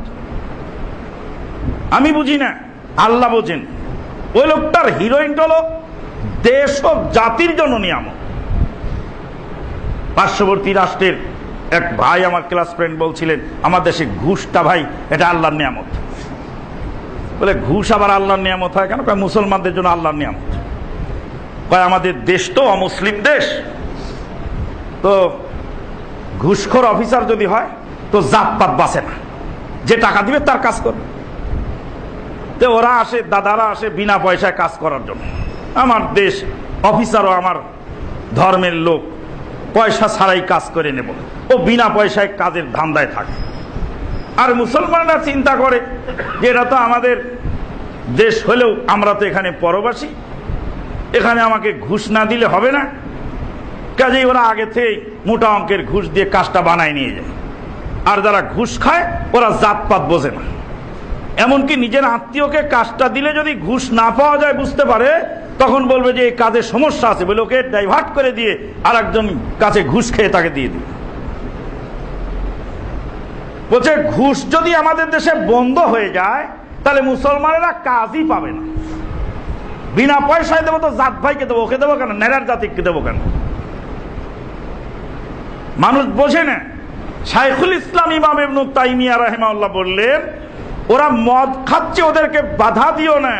আমি বুঝি না, আল্লাহ বোঝেন। ওই লোকটার হিরোইনটা হলো দেশ ও জাতির জন্য নিয়ামত। পার্শ্ববর্তী রাষ্ট্রের এক ভাই আমার ক্লাস ফ্রেন্ড বলছিলেন, আমার দেশে ঘুষটা ভাই এটা আল্লাহর নিয়ামত। বলে, ঘুষ আবার আল্লাহর নিয়ামত হয় কেন? কয়, মুসলমানদের জন্য আল্লাহর নিয়ামত। কয়, আমাদের দেশ তো অমুসলিম দেশ, তো ঘুষখোর অফিসার যদি হয় তো জাতপাত বাঁচে না, যে টাকা দিবে তার কাজ করবে। তো ওরা আসে, দাদারা আসে বিনা পয়সায় কাজ করার জন্য। আমার দেশ অফিসারও আমার ধর্মের লোক, পয়সা ছাড়াই কাজ করে নেব, ও বিনা পয়সায় কাজের ধান্দায় থাকে। আর মুসলমানরা চিন্তা করে যে এটা তো আমাদের দেশ হলেও আমরা তো এখানে পরবাসী, এখানে আমাকে ঘুষ না দিলে হবে না। কাজেই ওরা আগে থেকেই মোটা অঙ্কের ঘুষ দিয়ে কাজটা বানায় নিয়ে যায়। আর যারা ঘুষ খায় ওরা জাতপাত বোঝে না। এমনকি নিজের আত্মীয়কে কাজটা দিলে যদি ঘুষ না পাওয়া যায় বুঝতে পারে, তখন বলবে যে এই কাজে সমস্যা আছে, বলে ওকে ডাইভার্ট করে দিয়ে আর একজন কাছে ঘুষ খেয়ে তাকে দিয়ে দিবে। বলছে, ঘুষ যদি আমাদের দেশে বন্ধ হয়ে যায় তাহলে মুসলমানেরা কাজই পাবে না। বিনা পয়সায় দেবো তো জাত ভাইকে দেবো, ওকে দেবো কেন? নেরার জাতিকে দেবো কেন? মানুষ বোঝে না। শাইখুল ইসলাম ইমাম ইবনে তাইমিয়া রাহিমাহুল্লাহ বললেন, ওরা মদ খাচ্ছে, ওদেরকে বাধা দিও না।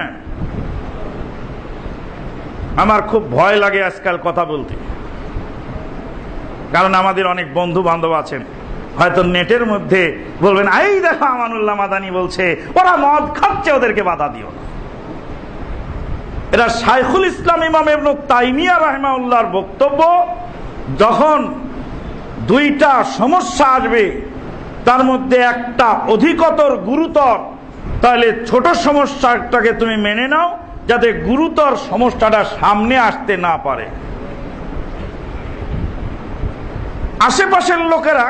আমার খুব ভয় লাগে আজকাল কথা বলতে, কারণ আমাদের অনেক বন্ধু বান্ধব আছেন হয়তো নেটের মধ্যে বলবেন, এই দেখো আমানুল্লাহ মাদানী বলছে ওরা মদ খাচ্ছে, ওদেরকে বাধা দিও না। এটা শাইখুল ইসলাম ইমাম ইবনে তাইমিয়া রাহিমাহুল্লাহর বক্তব্য। যখন দুইটা সমস্যা আসবে, তার মধ্যে একটা অধিকতর গুরুতর, তাহলে ছোট সমস্যাটাকে তুমি মেনে নাও, যাতে গুরুতর সমস্যাটা সামনে আসতে না পারে। আশেপাশের লোকেরা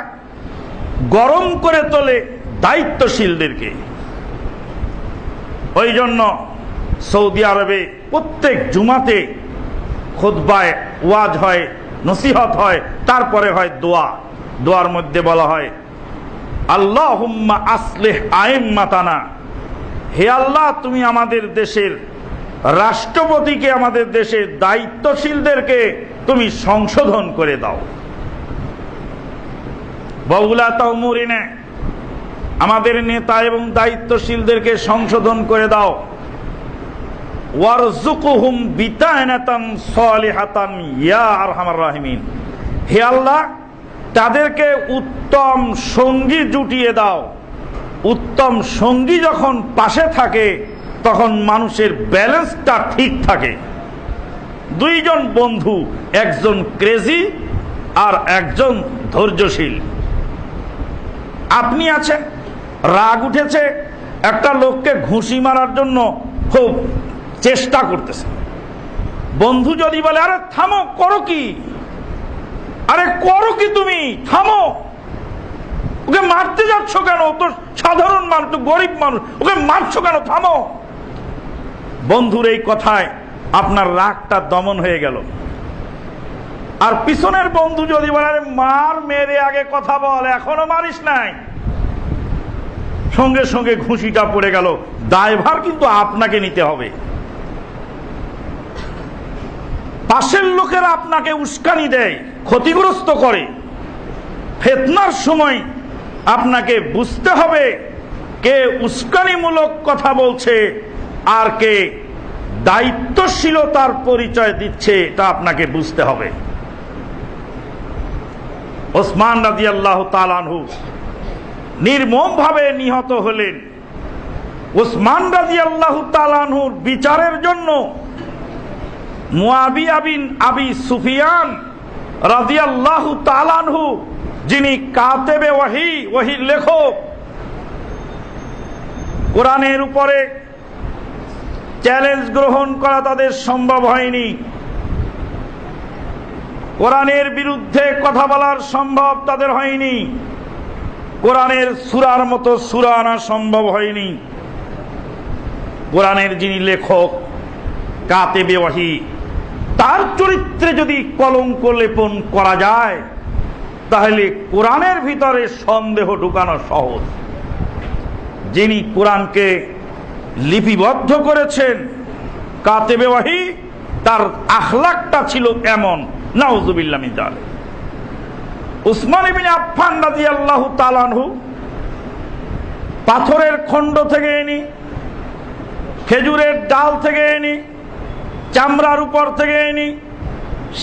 গরম করে তোলে দায়িত্বশীলদেরকে। ওই জন্য সৌদি আরবে প্রত্যেক জুমাতে খুতবায় ওয়াজ হয়, নসিহত হয়, তারপরে হয় দোয়া। দোয়ার মধ্যে বলা হয়, আল্লাহুম্মা আসলিহ আইম্মাতানা, হে আল্লাহ তুমি আমাদের দেশের রাষ্ট্রপতিকে, আমাদের দেশের দায়িত্বশীলদেরকে তুমি সংশোধন করে দাও। ওয়াউলাতা উমুরিনা, আমাদের নেতা এবং দায়িত্বশীলদেরকে সংশোধন করে দাও। ওয়ারযুকহুম বিতানাতান সালিহাতান ইয়া আরহামার রাহিমিন, হে আল্লাহ তাদেরকে উত্তম সঙ্গী জুটিয়ে দাও। উত্তম সঙ্গী যখন পাশে থাকে তখন মানুষের ব্যালেন্সটা ঠিক থাকে। দুইজন বন্ধু, একজন ক্রেজি আর একজন ধৈর্যশীল। আপনি আছেন, রাগ উঠেছে, একটা লোককে ঘুষি মারার জন্য খুব চেষ্টা করতেছে। বন্ধু যদি বলে, আরে থামো, করো কি, আরে করো কি তুমি, থামো, ওকে মারতে যাচ্ছ কেন, ও তো সাধারণ মানুষ, তো গরিব মানুষ, ওকে মারছো কেন, থামো। বন্ধুর এই কথায় আপনার রাগটা দমন হয়ে গেল। আর পিছনের বন্ধু যদি বলে, আরে মার, মেরে আগে কথা বল, এখনো মারিস নাই, সঙ্গে সঙ্গে ঘুষিটা পড়ে গেল। দায়ভার কিন্তু আপনাকে নিতে হবে। পাশের লোকেরা আপনাকে উস্কানি দেয়, ক্ষতিগ্রস্ত করে। ফিতনার সময় আপনাকে বুঝতে হবে কে উস্কানিমূলক কথা বলছে আর কে দায়িত্বশীলতার পরিচয় দিচ্ছে, তা আপনাকে বুঝতে হবে। ওসমান রাদিয়াল্লাহু তাআলা আনহু নির্মমভাবে নিহত হলেন। ওসমান রাদিয়াল্লাহু তাআলা আনহুর বিচারের জন্য মুয়াবিয়া বিন আবি সুফিয়ান রাদিয়াল্লাহু তাআলা আনহু, যিনি কাতেবে ওয়াহি, ওয়াহির লেখক, কোরআনের উপরে চ্যালেঞ্জ গ্রহণ করা তাদের সম্ভব হয়নি। কোরআনের বিরুদ্ধে কথা বলার সম্ভব তাদের হয়নি। কোরআনের সূরার মতো সূরা আনা সম্ভব হয়নি। কোরআনের যিনি লেখক, কাতেবে ওয়াহি, তার চরিত্রে যদি কলঙ্ক লেপন করা যায় তাহলে কোরআনের ভিতরে সন্দেহ ঢুকানো সহজ। যিনি কোরআনকে লিপিবদ্ধ করেছেন, কাতেবে ওয়াহি, তার আখলাকটা ছিল এমন, নাউযুবিল্লাহ মিন যালিক। উসমান ইবনে আফফান রাদিয়াল্লাহু তাআলা আনহু পাথরের খণ্ড থেকে এনে, খেজুরের ডাল থেকে এনে, চামড়ার উপর থেকে এনে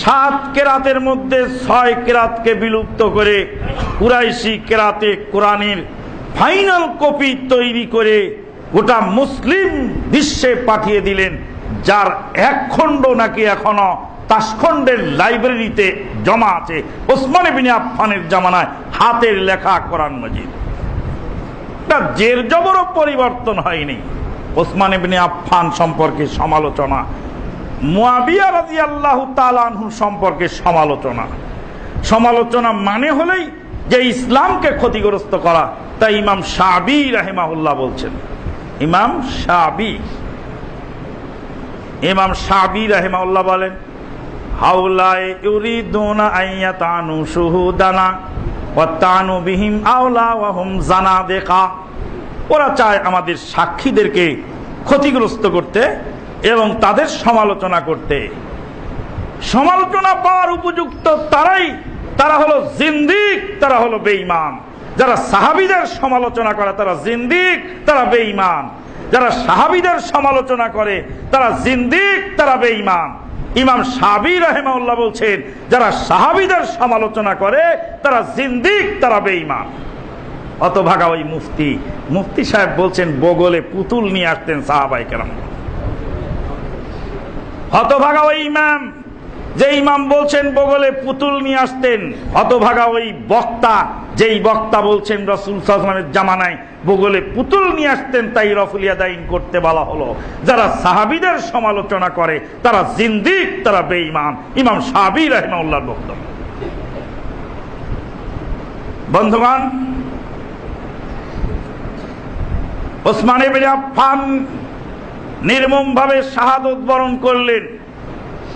7 কেরাতের মধ্যে 6 কেরাতকে বিলুপ্ত করে কুরাইশি কেরাতে কোরআনের ফাইনাল কপি তৈরি করে গোটা মুসলিম বিশ্বে পাঠিয়ে দিলেন, যার এক খণ্ড নাকি এখনো তাশখন্দের লাইব্রেরিতে জমা আছে। ওসমান ইবনে আফফানের জামানায় হাতের লেখা কোরআন মাজিদ, তার জের জবরও পরিবর্তন হয়নি। ওসমান ইবনে আফফান সম্পর্কে সমালোচনা, মুয়াবিয়া রাদিয়াল্লাহু তাআলা আনহু সম্পর্কে সমালোচনা। সমালোচনা মানে হলেই যে ইসলামকে ক্ষতিগ্রস্ত করা। তাই ইমাম শাবি রাহিমাহুল্লাহ বলছেন, ইমাম শাবি রাহিমাহুল্লাহ বলেন, হাউলাই ইউরিদুনা আইয়াতানু শুহুদানা ওয়া তানু বিহিম আওলা ওয়া হুম জানাদিকা। ওরা চায় আমাদের সাক্ষীদেরকে ক্ষতিগ্রস্ত করতে এবং তাদের সমালোচনা করতে। সমালোচনা পাওয়ার উপযুক্ত তারাই, তারা হলো জিন্দিক, তারা হলো বেঈমান। যারা সাহাবীদের সমালোচনা করে তারা জিন্দিক, তারা বেঈমান। যারা সাহাবীদের সমালোচনা করে তারা জিন্দিক, তারা বেঈমান। ইমাম শাফিঈ রাহিমাহুল্লাহ বলছেন, যারা সাহাবীদের সমালোচনা করে তারা জিন্দিক, তারা বেঈমান। হতভাগা ওই মুফতি সাহেব বলছেন বগলে পুতুল নিয়ে আসতেন সাহাবায়ে কেরাম। হতভাগা ওই ইমাম, যে ইমাম বলছেন বগলে পুতুল নিয়ে আসতেন। হতভাগা ওই বক্তা, যেই বক্তা বলছেন রাসূল সাল্লাল্লাহু আলাইহি ওয়াসাল্লামের জামানায় বগলে পুতুল নিয়ে আসতেন, তাই রফুল ইয়াদাইন করতে বলা হলো। যারা সাহাবীদের সমালোচনা করে তারা জিন্দিক, তারা বেঈমান। ইমাম শাফিঈ রাহিমাহুল্লাহর বক্তব্য। বন্ধুগণ, ওসমান ইবনে আফফান নির্মমভাবে শাহাদত বরণ করলেন।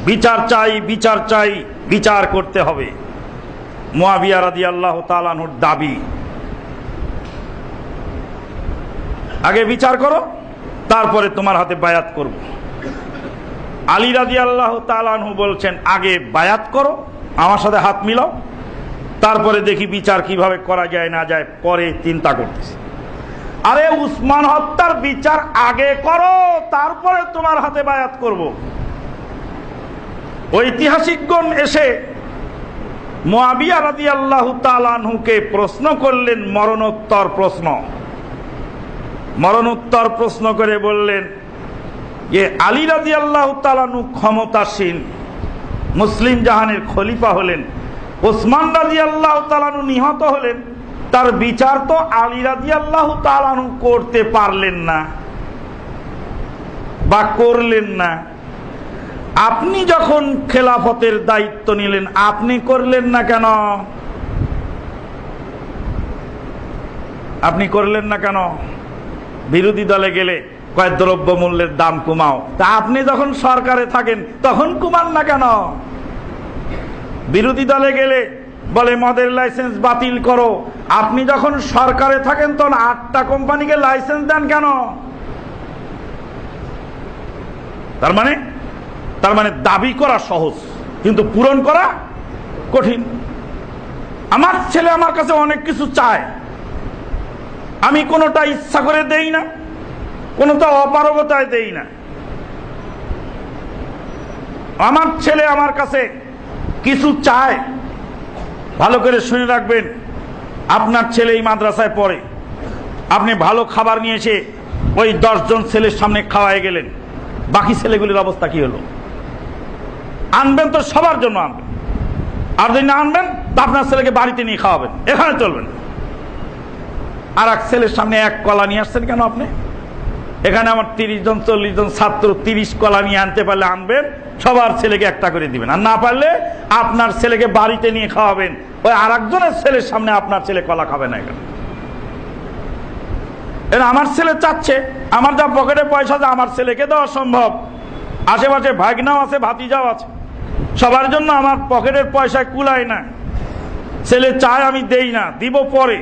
বিচার চাই, বিচার চাই, বিচার করতে হবে। মুআবিয়া রাদিয়াল্লাহু তাআলা আনহুর দাবি, আগে বিচার করো, তারপরে তোমার হাতে বায়াত করব। আলী রাদিয়াল্লাহু তাআলা আনহু বলছেন, আগে বায়াত করো, আমার সাথে হাত মিলাও, তারপরে দেখি বিচার কিভাবে করা যায় না যায়, পরে চিন্তা করতেছি। আরে উসমান হত্যার বিচার আগে করো, তারপরে তোমার হাতে বায়াত করব। ঐতিহাসিকগণ এসে মুআবিয়া রাদিয়াল্লাহু তাআলা আনহুকে প্রশ্ন করলেন, মরণোত্তর প্রশ্ন। মরণোত্তর প্রশ্ন করে বললেন যে আলী রাদিয়াল্লাহু তাআলা আনহু ক্ষমতাসীন, মুসলিম জাহানের খলিফা হলেন, ওসমান রাদিয়াল্লাহু তাআলা আনহু নিহত হলেন, তার বিচার তো আলী রাদিয়াল্লাহু তাআলা আনহু করতে পারলেন না বা করলেন না। আপনি যখন খেলাফতের দায়িত্ব নিলেন, আপনি করলেন না কেন? আপনি করলেন না কেন? বিরোধী দলে গেলে কয় দ্রব্য মূল্যের দাম কমাও, তা আপনি যখন সরকারে থাকেন তখন কমান না কেন? বিরোধী দলে গেলে বলে মদের লাইসেন্স বাতিল করো, আপনি যখন সরকারে থাকেন তখন 8টা কোম্পানিকে লাইসেন্স দেন কেন? তার মানে দাবি করা সহজ, কিন্তু পূরণ করা কঠিন। আমার ছেলে আমার কাছে অনেক কিছু চায়, আমি কোনোটা ইচ্ছা করে দেই না, কোনোটা অপারগতায় দেই না। আমার ছেলে আমার কাছে কিছু চায়, ভালো করে শুনে রাখবেন, আপনার ছেলে এই মাদ্রাসায় পড়ে, আপনি ভালো খাবার নিয়ে এসে ওই 10 জন ছেলের সামনে খাওয়ায় গেলেন, বাকি ছেলেগুলির অবস্থা কি হলো? আনবেন তো সবার জন্য আনবেন, আর যদি না আনবেন তা আপনার ছেলেকে বাড়িতে নিয়ে খাওয়াবেন, এখানে চলবেন। আর এক ছেলের সামনে 1 কলা নিয়ে আসছেন কেন আপনি? এখানে আমার 30 জন 40 জন ছাত্র, 30 কলা নিয়ে আনতে পারলে আনবেন, সবার ছেলেকে একটা করে দিবেন, আর না পারলে আপনার ছেলেকে বাড়িতে নিয়ে খাওয়াবেন। ওই আর একজনের ছেলের সামনে আপনার ছেলে কলা খাবে না। এখানে আমার ছেলে চাচ্ছে, আমার যা পকেটে পয়সা আছে আমার ছেলেকে দেওয়া সম্ভব, আশেপাশে ভাগনাও আছে, ভাতিজাও আছে, সবার জন্য আমার পকেটের পয়সায় কুলায় না। ছেলে চায়, আমি দেই না, দিব পরে,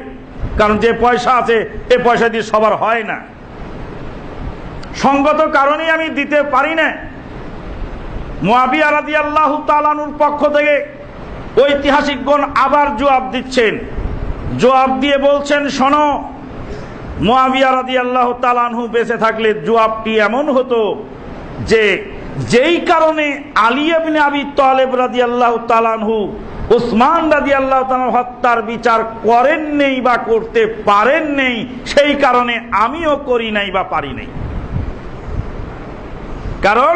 কারণ যে পয়সা আছে এ পয়সা দিয়ে সবার হয় না, সঙ্গত কারণেই আমি দিতে পারি না। মুআবিয়া রাদিয়াল্লাহু তাআলা আনহুর পক্ষ থেকে ঐতিহাসিকগণ আবার জবাব দিচ্ছেন। জবাব দিয়ে বলছেন, শোনো, মুআবিয়া রাদিয়াল্লাহু তাআলা আনহু বেঁচে থাকলে জবাবটি এমন হতো যে যেই কারণে আলী ইবনে আবি তালেব রাদিয়াল্লাহু তাআলা আনহু উসমান রাদিয়াল্লাহু তাআলা হত্যার বিচার করেন নেই বা করতে পারেন নেই, সেই কারণে আমিও করি নাই বা পারি নাই। কারণ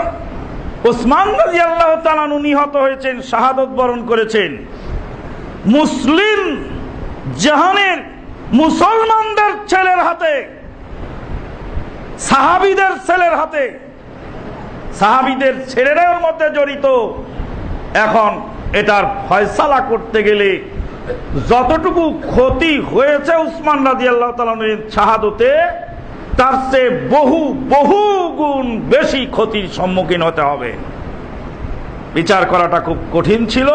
উসমান রাদিয়াল্লাহু তাআলা আনহু নিহত হয়েছেন, শাহাদত বরণ করেছেন মুসলিম জাহানের মুসলমানদের ছেলের হাতে, সাহাবীদের ছেলের হাতে। সাহাবীদের ছেলেরাও মধ্যে জড়িত। এখন এটার ফয়সালা করতে গেলে যতটুকু ক্ষতি হয়েছে উসমান রাদিয়াল্লাহু তাআলা আনহুর শাহাদতে, তার চেয়ে বহু বহু গুণ বেশি ক্ষতির সম্মুখীন হতে হবে। বিচার করাটা খুব কঠিন ছিল।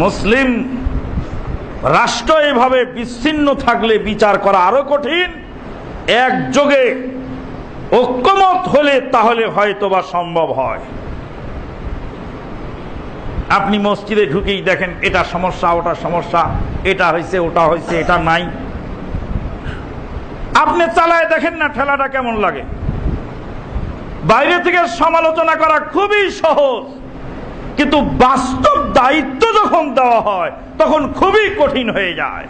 মুসলিম রাষ্ট্র এভাবে বিচ্ছিন্ন থাকলে বিচার করা আরো কঠিন। একযোগে ঐক্যমত হলে তাহলে হয়তোবা সম্ভব হয়। আপনি মসজিদে ঢুকেই দেখেন এটা সমস্যা, ওটা সমস্যা, এটা হয়েছে, ওটা হয়েছে, এটা নাই। আপনি চালায় দেখেন না ঠেলাটা কেমন লাগে। বাইরে থেকে সমালোচনা করা খুবই সহজ, কিন্তু বাস্তব দায়িত্ব যখন দেওয়া হয় তখন খুবই কঠিন হয়ে যায়।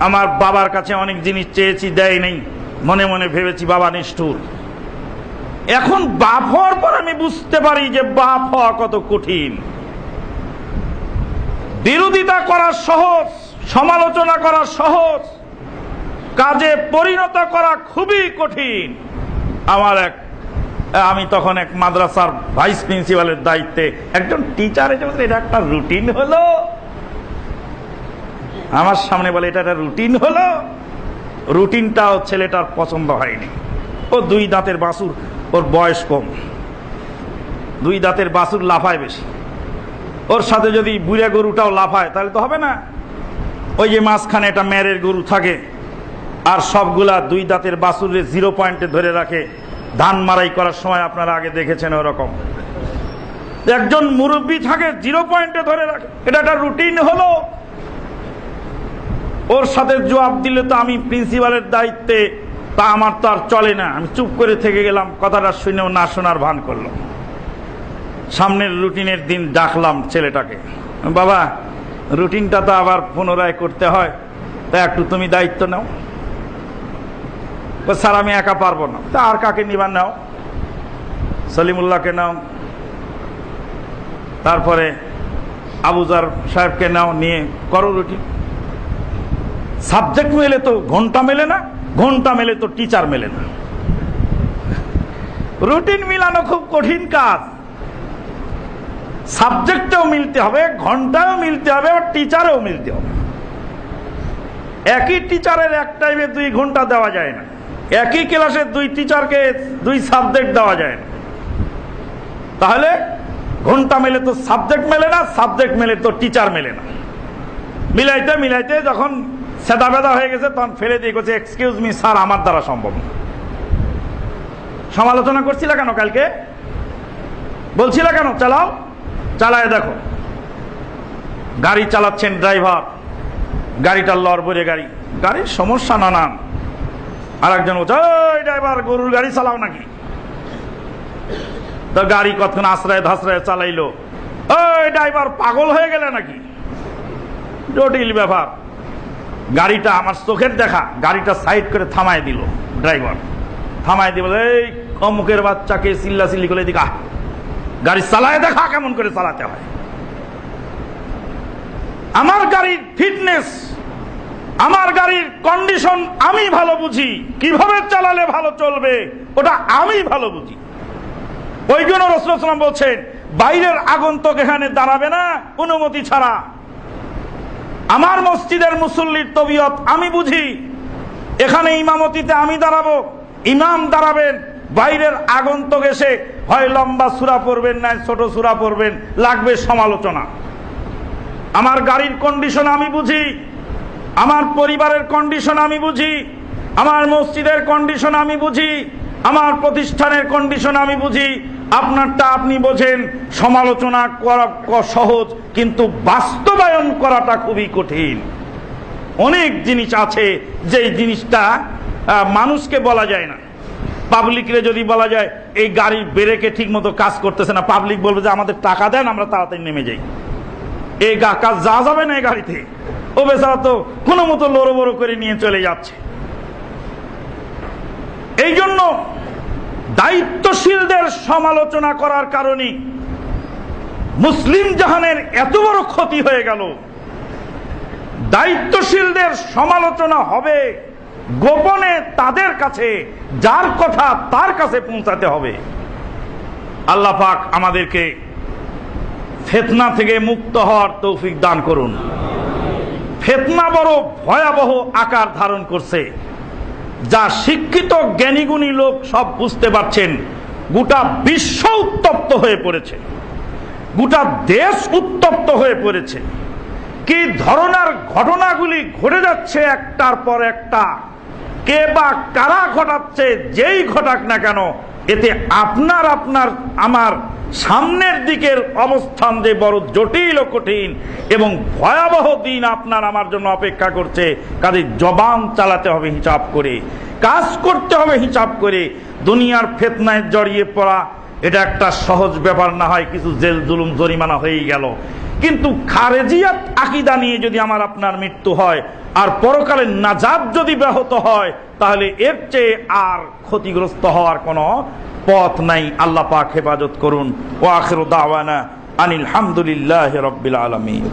আমার বাবার কাছে অনেক জিনিস চেয়েছি, দেয় নেই, মনে মনে ভেবেছি বাবা নিষ্ঠুর। এখন বাপ হওয়ার পর আমি বুঝতে পারি যে বাপ হওয়া কত কঠিন। বিরোধিতা করা সহজ, সমালোচনা করা সহজ, কাজে পরিণত করা খুবই কঠিন। আমি তখন এক মাদ্রাসার ভাইস প্রিন্সিপালের দায়িত্বে, একজন টিচার এসে এটা একটা রুটিন হলো, আমার সামনে বলে এটা একটা রুটিন হলো। রুটিনটাও ছেলেটার পছন্দ হয়নি। ও 2 দাঁতের বাছুর, ওর বয়স কম, 2 দাঁতের বাছুর লাফায় বেশি, ওর সাথে যদি বুড়া গরুটাও লাফায় তাহলে তো হবে না। ওই যে মাঝখানে একটা মেরের গরু থাকে, আর সবগুলা 2 দাঁতের বাছুরে 0 পয়েন্টে ধরে রাখে, ধান মারাই করার সময় আপনারা আগে দেখেছেন ওরকম একজন মুরব্বী থাকে 0 পয়েন্টে ধরে রাখে। এটা একটা রুটিন হলো। ওর সাথে জবাব দিলে তো আমি প্রিন্সিপালের দায়িত্বে, তা আমার তো আর চলে না। আমি চুপ করে থেকে গেলাম, কথাটা শুনেও না শোনার ভান করলো। সামনের রুটিনের দিন ডাকলাম ছেলেটাকে, বাবা রুটিনটা তো আবার পুনরায় করতে হয়, তা একটু তুমি দায়িত্ব নাও। স্যার আমি একা পারবো না। তা আর কাকে নিবা? নাও, সলিমুল্লাহকে নাও, তারপরে আবুজার সাহেবকে নাও, নিয়ে করো রুটিন। সাবজেক্ট মেলে তো ঘন্টা মেলে না, ঘন্টা মেলে তো টিচার মেলে না। রুটিন মিলানো খুব কঠিন কাজ। সাবজেক্টেও মিলতে হবে, ঘন্টাও মিলতে হবে, আর টিচারেও মিলতে হবে। একই টিচারের এক টাইমে 2 ঘন্টা দেওয়া যায় না, একই ক্লাসে 2 টিচারকে 2 সাবজেক্ট দেওয়া যায় না। তাহলে ঘন্টা মেলে তো সাবজেক্ট মেলে না, সাবজেক্ট মেলে তো টিচার মেলে না। মিলাইতে মিলাইতে যখন সেদা বেদা হয়ে গেছে তখন ফেলে দিয়ে গেছে, এক্সকিউজ মি স্যার, আমার দ্বারা সম্ভব না। সমালোচনা করছিল কেন? কালকে বলছিল কেন চালাও, চালায় দেখো। গাড়ি চালাচ্ছেন ড্রাইভার, গাড়িটা লড়বড়ে গাড়ি, গাড়ির সমস্যা নানান। আর একজন বলছে, ওই ড্রাইভার গরুর গাড়ি চালাও নাকি? তো গাড়ি কতক্ষণ আশ্রয় ধাশ্রয় চালাইলো, ওই ড্রাইভার পাগল হয়ে গেলে নাকি? জটিল ব্যাপার। গাড়িটা আমার চোখের দেখা, গাড়িটা সাইড করে থামায় দিল ড্রাইভার, থামায় দিয়ে বলে, এই অমুকের বাচ্চাকে চিল্লা চিল্লি করে দিকা, গাড়ি চালায় দেখা কেমন করে চালাতে হয়। আমার গাড়ির ফিটনেস, আমার গাড়ির কন্ডিশন আমি ভালো বুঝি, কিভাবে চালালে ভালো চলবে ওটা আমি ভালো বুঝি। ওই জন্য রাসূলুল্লাহ সাল্লাল্লাহু আলাইহি ওয়াসাল্লাম বলছেন, বাইরের আগন্তুক এখানে দাঁড়াবে না অনুমতি ছাড়া। আমার মসজিদের মুসল্লির তবিয়ত আমি বুঝি, এখানে ইমামতিতে আমি দাঁড়াবো, ইমাম দাঁড়াবেন, বাইরের আগন্তুক এসে হয় লম্বা সূরা পড়বেন, না ছোট সূরা পড়বেন, লাগবে সমালোচনা। আমার গাড়ির কন্ডিশন আমি বুঝি, আমার পরিবারের কন্ডিশন আমি বুঝি, আমার মসজিদের কন্ডিশন আমি বুঝি, আমার প্রতিষ্ঠানের কন্ডিশন আমি বুঝি। আপনারটা আপনি বোঝেন। সমালোচনা করা সহজ, কিন্তু বাস্তবায়ন করাটা খুবই কঠিন। অনেক জিনিস আছে যেই জিনিসটা মানুষকে বলা যায় না। পাবলিকরে যদি বলা যায় এই গাড়ির ব্রেকে ঠিক মতো কাজ করতেছে না, পাবলিক বলবে যে আমাদের টাকা দেন, আমরা তাড়াতাড়ি নেমে যাই, এই কাজ যা যাবে না এই গাড়িতে। ও বেচারা তো কোনো মতো লড়ো বড়ো করে নিয়ে চলে যাচ্ছে। এই জন্য দায়িত্বশীলদের সমালোচনা করার কারণে মুসলিম জাহানের এত বড় ক্ষতি হয়ে গেল। দায়িত্বশীলদের সমালোচনা হবে গোপনে, তাদের কাছে, যার কথা তার কাছে পৌঁছাতে হবে। আল্লাহ পাক আমাদেরকে ফিতনা থেকে মুক্ত হওয়ার তৌফিক দান করুন। ফিতনা বড় ভয়াবহ আকার ধারণ করছে, যা শিক্ষিত জ্ঞানীগুণী লোক সব বুঝতে পারছেন। গোটা বিশ্ব উত্তপ্ত হয়ে পড়েছে, গোটা দেশ উত্তপ্ত হয়ে পড়েছে। কি ধরনের ঘটনাগুলি ঘটে যাচ্ছে একটার পর একটা, কে বা কারা ঘটাচ্ছে, যেই ঘটাক না কেন এতে আপনার আমার সামনের দিকের অবস্থান যে বড় জটিল ও কঠিন এবং ভয়াবহ দিন আপনার আমার জন্য অপেক্ষা করছে। কাজে জবান চালাতে হবে হিসাব করে, কাজ করতে হবে হিসাব করে। দুনিয়ার ফিতনায় জড়িয়ে পড়া এটা একটা সহজ ব্যাপার না, হয় কিছু জেল জুলুম জরিমানা হয়ে গেল, কিন্তু খারেজিয়াত আকীদা নিয়ে যদি আমার আপনার মৃত্যু হয় আর পরকালে নাজাত যদি ব্যাহত হয়, তাহলে এর চেয়ে আর ক্ষতিগ্রস্ত হওয়ার কোনো পথ নাই। আল্লাহ পাক হেফাজত করুন। ওয়া আখিরু দাওয়ানা আনিল হামদুলিল্লাহি রাব্বিল আলামিন।